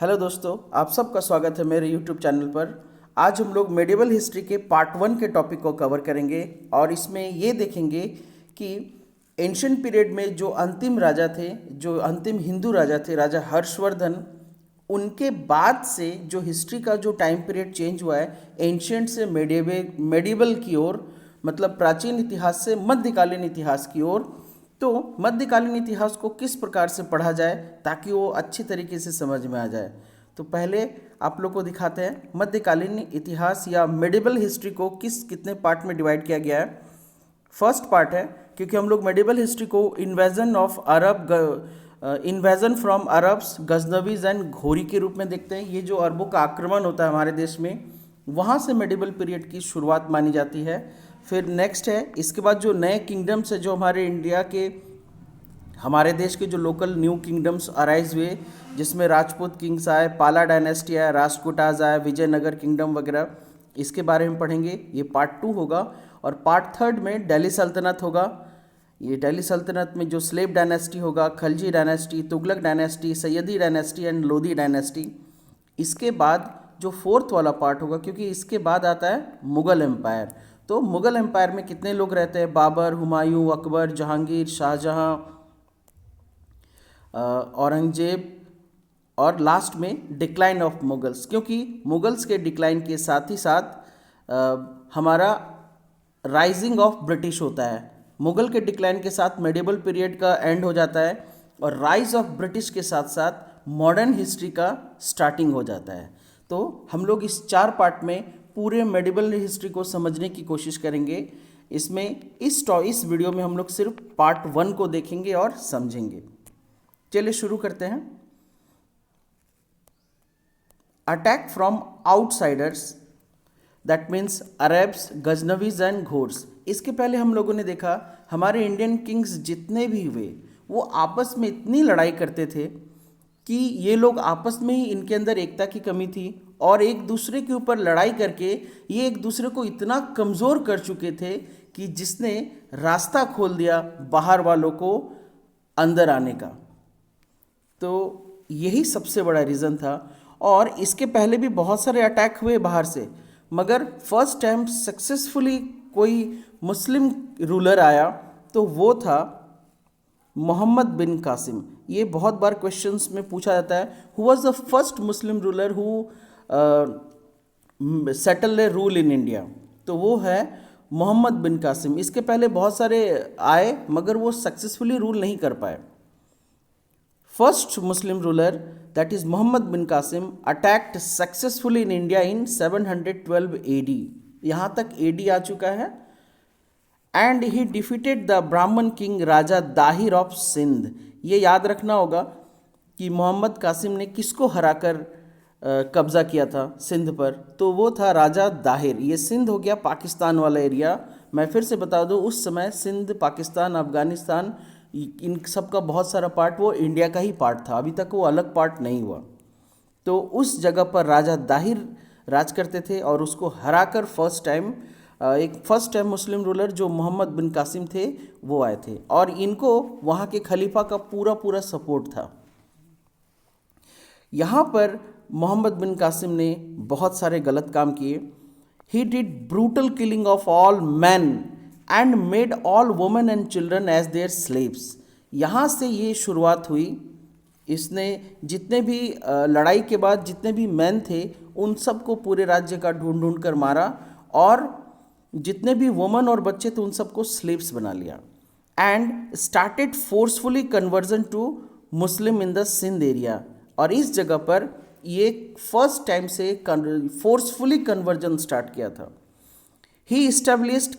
Hello दोस्तों, आप सबका स्वागत है मेरे यूट्यूब चैनल पर। आज हम लोग मेडिवल हिस्ट्री के पार्ट 1 के टॉपिक को कवर करेंगे और इसमें ये देखेंगे कि एंशियंट पीरियड में जो अंतिम राजा थे, जो अंतिम हिंदू राजा थे, राजा हर्षवर्धन, उनके बाद से जो हिस्ट्री का जो टाइम पीरियड चेंज हुआ है एंशियंट से मेडिवल की ओर, मतलब प्राचीन इतिहास से मध्यकालीन इतिहास की ओर। तो मध्यकालीन इतिहास को किस प्रकार से पढ़ा जाए ताकि वो अच्छी तरीके से समझ में आ जाए। तो पहले आप लोग को दिखाते हैं मध्यकालीन इतिहास या मेडिवल हिस्ट्री को कितने पार्ट में डिवाइड किया गया है। फर्स्ट पार्ट है, क्योंकि हम लोग मेडिवल हिस्ट्री को invasion from Arabs, Ghaznavis and घोरी के रूप में देखते हैं। ये जो अरबों का आक्रमण होता है हमारे देश में, वहाँ से मेडिवल पीरियड की शुरुआत मानी जाती है। फिर नेक्स्ट है, इसके बाद जो नए किंगडम्स है, जो हमारे देश के जो लोकल न्यू किंगडम्स अराइज हुए, जिसमें राजपूत किंग्स आए, पाला डायनेस्टी आया, राष्ट्रकूटाज आया, विजयनगर किंगडम वगैरह, इसके बारे में पढ़ेंगे। ये पार्ट 2 होगा। और पार्ट 3 में दिल्ली सल्तनत होगा। ये दिल्ली सल्तनत में जो स्लेव डायनेस्टी होगा, Khalji dynasty, Tughlaq dynasty, Sayyidi dynasty and Lodi dynasty. इसके बाद जो फोर्थ वाला पार्ट होगा, क्योंकि इसके बाद आता है मुग़ल एम्पायर। तो मुग़ल एम्पायर में कितने लोग रहते हैं, बाबर, हुमायूं, अकबर, जहांगीर, शाहजहां, औरंगजेब, और लास्ट में डिक्लाइन ऑफ मुगल्स, क्योंकि मुगल्स के डिक्लाइन के साथ ही साथ हमारा राइजिंग ऑफ ब्रिटिश होता है। मुग़ल के डिक्लाइन के साथ मेडिवल पीरियड का एंड हो जाता है और राइज ऑफ ब्रिटिश के साथ साथ मॉडर्न हिस्ट्री का स्टार्टिंग हो जाता है। तो हम लोग इस 4 पार्ट में पूरे मेडिवल हिस्ट्री को समझने की कोशिश करेंगे। इसमें इस वीडियो में हम लोग सिर्फ पार्ट 1 को देखेंगे और समझेंगे। चलिए शुरू करते हैं। Attack from outsiders, that means Arabs, Ghaznavis and Ghors. इसके पहले हम लोगों ने देखा हमारे इंडियन किंग्स जितने भी हुए वो आपस में इतनी लड़ाई करते थे कि ये लोग आपस में ही, इनके अंदर एकता की कमी थी और एक दूसरे के ऊपर लड़ाई करके ये एक दूसरे को इतना कमज़ोर कर चुके थे कि जिसने रास्ता खोल दिया बाहर वालों को अंदर आने का। तो यही सबसे बड़ा रीज़न था। और इसके पहले भी बहुत सारे अटैक हुए बाहर से, मगर फर्स्ट टाइम सक्सेसफुली कोई मुस्लिम रूलर आया तो वो था मोहम्मद बिन कासिम। ये बहुत बार क्वेश्चंस में पूछा जाता है, who was the first Muslim ruler who settle a rule in India. तो वो है मोहम्मद बिन कासिम। इसके पहले बहुत सारे आए मगर वो सक्सेसफुली रूल नहीं कर पाए। First Muslim ruler, that is Mohammed bin Qasim, attacked successfully in India in 712 AD। यहाँ तक AD आ चुका है। And he defeated the Brahmin king Raja Dahir of Sindh. ये याद रखना होगा कि मोहम्मद कासिम ने किसको हराकर कब्जा किया था सिंध पर, तो वो था राजा दाहिर। ये सिंध हो गया पाकिस्तान वाला एरिया। मैं फिर से बता दूं, उस समय सिंध, पाकिस्तान, अफगानिस्तान, इन सब का बहुत सारा पार्ट वो इंडिया का ही पार्ट था, अभी तक वो अलग पार्ट नहीं हुआ। तो उस जगह पर राजा दाहिर राज करते थे और उसको हराकर फर्स्ट टाइम मुस्लिम रूलर जो मोहम्मद बिन कासिम थे वो आए थे और इनको वहाँ के खलीफा का पूरा पूरा सपोर्ट था। यहाँ पर मोहम्मद बिन कासिम ने बहुत सारे गलत काम किए। He did brutal killing of all man and made all women and children as their slaves. यहाँ से ये शुरुआत हुई। इसने जितने भी लड़ाई के बाद जितने भी मैन थे उन सबको पूरे राज्य का ढूंढ ढूंढ कर मारा और जितने भी वुमन और बच्चे थे उन सबको स्लेव्स बना लिया। And started forcefully conversion to Muslim in the Sindh area. और इस जगह पर ये फर्स्ट टाइम से फोर्सफुली कन्वर्जन स्टार्ट किया था। He established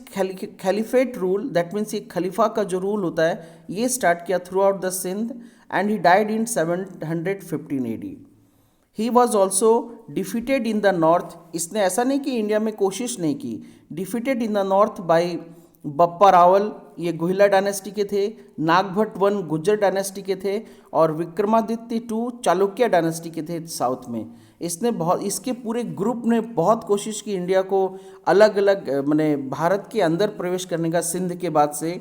caliphate rule, that means ये खलीफा का जो रूल होता है ये स्टार्ट किया throughout the Sindh. And he died in 715 AD। He was also defeated in the north. इसने ऐसा नहीं कि इंडिया में कोशिश नहीं की, defeated in the north by Bappa Rawal, ये गुहिला डायनेस्टी के थे, नागभट्ट 1 गुज्जर डायनेस्टी के थे और विक्रमादित्य 2 चालुक्य डायनेस्टी के थे साउथ में। इसके पूरे ग्रुप ने बहुत कोशिश की इंडिया को अलग अलग माने भारत के अंदर प्रवेश करने का सिंध के बाद से,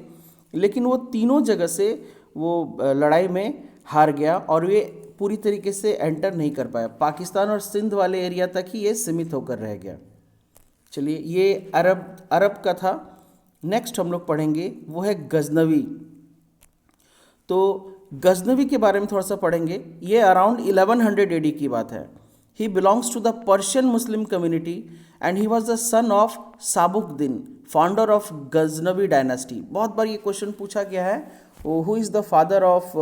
लेकिन वो तीनों जगह से वो लड़ाई में हार गया और ये पूरी तरीके से एंटर नहीं कर पाया, पाकिस्तान और सिंध वाले एरिया तक ही ये सीमित होकर रह गया। चलिए, ये अरब का था। नेक्स्ट हम लोग पढ़ेंगे वो है गजनवी। तो गजनवी के बारे में थोड़ा सा पढ़ेंगे। ये अराउंड 1100 AD की बात है। He belongs to the Persian Muslim community and he was the son of Sabukdin, founder of Ghaznavi dynasty. बहुत बार ये क्वेश्चन पूछा गया है, who is the father of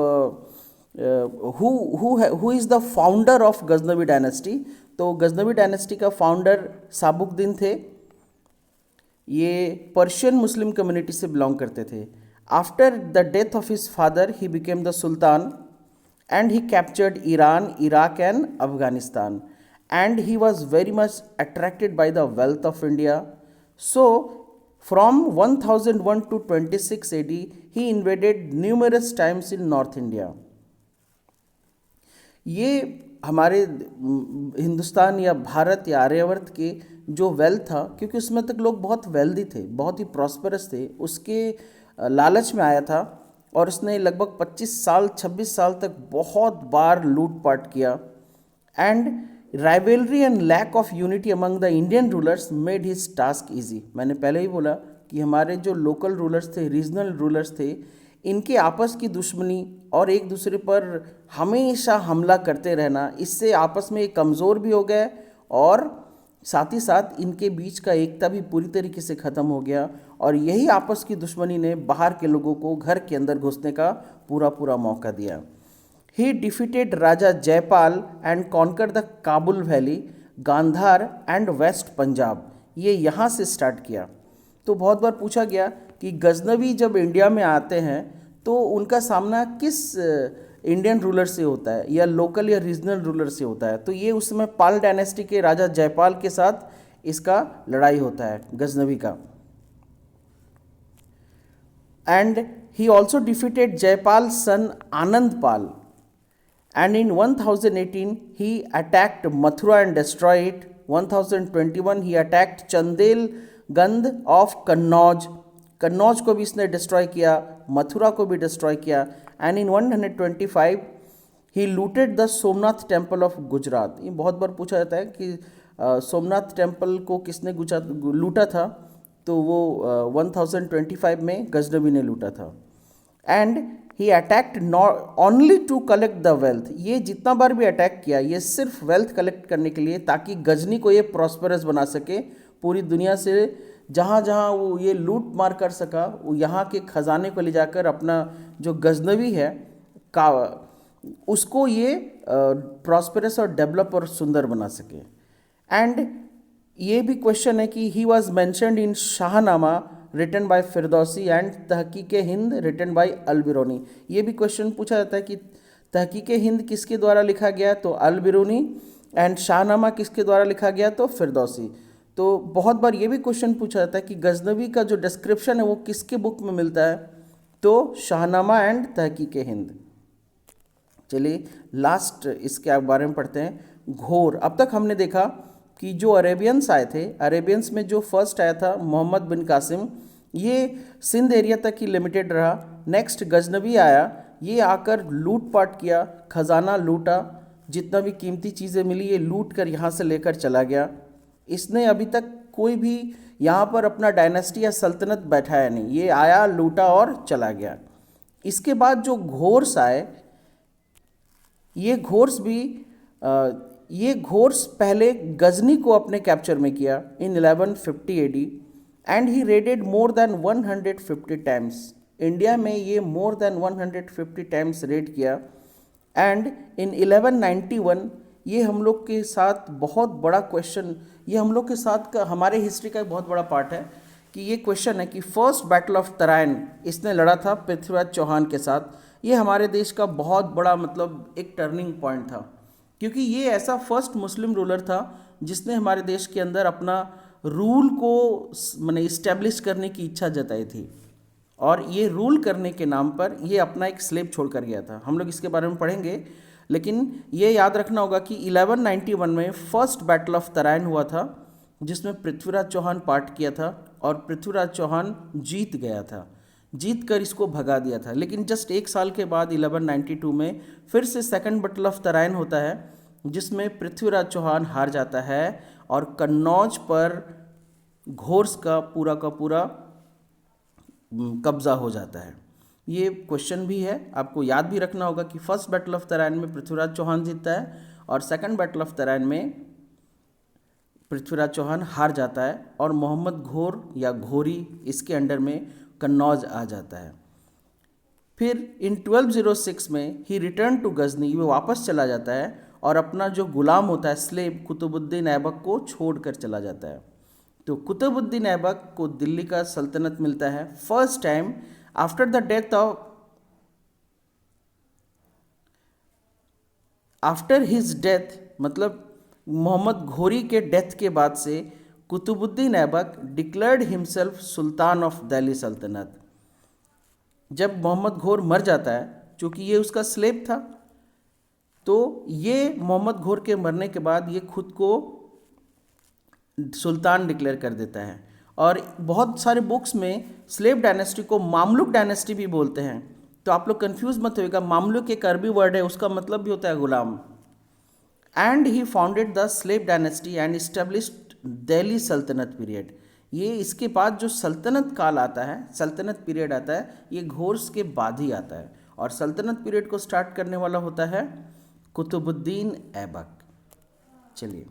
who is the founder of Ghaznavi dynasty. तो गजनवी डायनेस्टी का founder Sabukdin थे। ये पर्शियन मुस्लिम कम्युनिटी से बिलोंग करते थे। After the death of his father he became the sultan and he captured Iran, Iraq and Afghanistan, and he was very much attracted by the wealth of India. So from 1001 to 26 AD he invaded numerous times in North India. ये हमारे हिंदुस्तान या भारत या आर्यावर्त के जो wealth था, क्योंकि उसमें तक लोग बहुत वेल्दी थे, बहुत ही प्रॉस्परस थे, उसके लालच में आया था और उसने लगभग 26 साल तक बहुत बार लूटपाट किया। And rivalry and lack of unity among the Indian rulers made his task easy. मैंने पहले ही बोला कि हमारे जो लोकल रूलर्स थे, रीजनल रूलर्स थे, इनके आपस की दुश्मनी और एक दूसरे पर हमेशा हमला करते रहना, इससे आपस में कमज़ोर भी हो गए और साथ ही साथ इनके बीच का एकता भी पूरी तरीके से ख़त्म हो गया। और यही आपस की दुश्मनी ने बाहर के लोगों को घर के अंदर घुसने का पूरा मौका दिया। He defeated Raja Jaipal and conquer the Kabul valley, Gandhara and west Punjab. ये यहाँ से स्टार्ट किया। तो बहुत बार पूछा गया कि गजनवी जब इंडिया में आते हैं तो उनका सामना किस इंडियन रूलर से होता है या लोकल या रीजनल रूलर से होता है। तो ये उस समय पाल डायनेस्टी के राजा जयपाल के साथ इसका लड़ाई होता है गजनवी का। And he also defeated Jaipal son Anand Pal and in 1018 he attacked Mathura and destroy it. 1021 he attacked चंदेलगंज ऑफ कन्नौज। कन्नौज को भी इसने डिस्ट्रॉय किया, मथुरा को भी डिस्ट्रॉय किया। And in 125 he looted the Somnath temple of Gujarat. ये बहुत बार पूछा जाता है कि सोमनाथ टेम्पल को किसने लूटा था। तो वो 1025 में गजनवी ने लूटा था। And he attacked not only to collect the wealth. ये जितना बार भी अटैक किया ये सिर्फ वेल्थ कलेक्ट करने के लिए, ताकि गजनी को ये प्रॉस्परस बना सके, पूरी दुनिया से जहाँ जहाँ वो ये लूट मार कर सका वो यहाँ के ख़जाने को ले जाकर अपना जो गजनवी है का उसको ये प्रॉस्परस और डेवलप और सुंदर बना सके। एंड ये भी क्वेश्चन है कि he was mentioned in Shahnameh written by Firdausi and Tahqiq Hind written by अलबिरूनी। ये भी क्वेश्चन पूछा जाता है कि तहकीक हिंद किसके द्वारा लिखा गया, तो अलबिरूनी, एंड शाहनामा किसके द्वारा लिखा गया, तो फिरदौसी। तो बहुत बार ये भी क्वेश्चन पूछा जाता है कि गजनवी का जो डिस्क्रिप्शन है वो किसके बुक में मिलता है, तो शाहनामा एंड तहकीक हिंद। चलिए लास्ट इसके बारे में पढ़ते हैं। घोर। अब तक हमने देखा कि जो अरेबियंस आए थे, अरेबियंस में जो फर्स्ट आया था मोहम्मद बिन कासिम, ये सिंध एरिया तक ही लिमिटेड रहा। नेक्स्ट गजनवी आया, ये आकर लूटपाट किया, खजाना लूटा, जितना भी कीमती चीज़ें मिली ये लूट कर यहाँ से लेकर चला गया। इसने अभी तक कोई भी यहाँ पर अपना डायनेस्टी या सल्तनत बैठाया नहीं, ये आया, लूटा और चला गया। इसके बाद जो घोर्स आए, ये घोर्स पहले गजनी को अपने कैप्चर में किया in 1150 AD and he raided more than 150 times. India में ये मोर देन 150 टाइम्स रेड किया। एंड इन 1191 ये हम लोग के साथ बहुत बड़ा क्वेश्चन, ये हम लोग के साथ का हमारे हिस्ट्री का एक बहुत बड़ा पार्ट है कि ये क्वेश्चन है कि फर्स्ट बैटल ऑफ तराइन इसने लड़ा था पृथ्वीराज चौहान के साथ। ये हमारे देश का बहुत बड़ा मतलब एक टर्निंग पॉइंट था, क्योंकि ये ऐसा फर्स्ट मुस्लिम रूलर था जिसने हमारे देश के अंदर अपना रूल को माने इस्टेब्लिश करने की इच्छा जताई थी, और ये रूल करने के नाम पर ये अपना एक स्लेब छोड़ कर गया था। हम लोग इसके बारे में पढ़ेंगे, लेकिन ये याद रखना होगा कि 1191 में फर्स्ट बैटल ऑफ तराइन हुआ था, जिसमें पृथ्वीराज चौहान पार्ट किया था और पृथ्वीराज चौहान जीत गया था। जीत कर इसको भगा दिया था। लेकिन जस्ट एक साल के बाद 1192 में फिर से सेकंड बैटल ऑफ तराइन होता है, जिसमें पृथ्वीराज चौहान हार जाता है और कन्नौज पर घोर्स का पूरा कब्जा हो जाता है। ये क्वेश्चन भी है, आपको याद भी रखना होगा कि फर्स्ट बैटल ऑफ तराइन में पृथ्वीराज चौहान जीतता है और सेकंड बैटल ऑफ तराइन में पृथ्वीराज चौहान हार जाता है और मोहम्मद घोर या घोरी इसके अंडर में कन्नौज आ जाता है। फिर इन 1206 में ही रिटर्न टू गजनी, वो वापस चला जाता है और अपना जो गुलाम होता है स्लेब कुतुबुद्दीन ऐबक को छोड़कर चला जाता है। तो कुतुबुद्दीन ऐबक को दिल्ली का सल्तनत मिलता है first time after the death of after his death, मतलब मोहम्मद घोरी के डेथ के बाद से Qutubuddin Aibak declared himself sultan of Delhi sultanate. जब मोहम्मद घोर मर जाता है, चूँकि ये उसका स्लेब था, तो ये मोहम्मद घोर के मरने के बाद ये खुद को सुल्तान डिक्लेयर कर देता है। और बहुत सारे बुक्स में स्लेव डायनेस्टी को मामलुक डायनेस्टी भी बोलते हैं, तो आप लोग कंफ्यूज मत होइएगा। मामलुक एक अरबी वर्ड है, उसका मतलब भी होता है गुलाम। And he founded the slave dynasty and established Delhi Sultanate period. ये इसके बाद जो सल्तनत काल आता है, सल्तनत पीरियड आता है, ये घोर्स के बाद ही आता है और सल्तनत पीरियड को स्टार्ट करने वाला होता है कुतुबुद्दीन ऐबक। चलिए,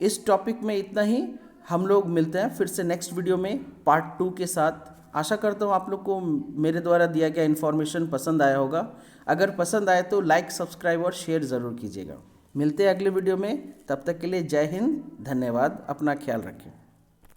इस टॉपिक में इतना ही। हम लोग मिलते हैं फिर से नेक्स्ट वीडियो में पार्ट 2 के साथ। आशा करता हूँ आप लोग को मेरे द्वारा दिया गया इन्फॉर्मेशन पसंद आया होगा। अगर पसंद आए तो लाइक, सब्सक्राइब और शेयर ज़रूर कीजिएगा। मिलते हैं अगले वीडियो में, तब तक के लिए जय हिंद, धन्यवाद, अपना ख्याल रखें।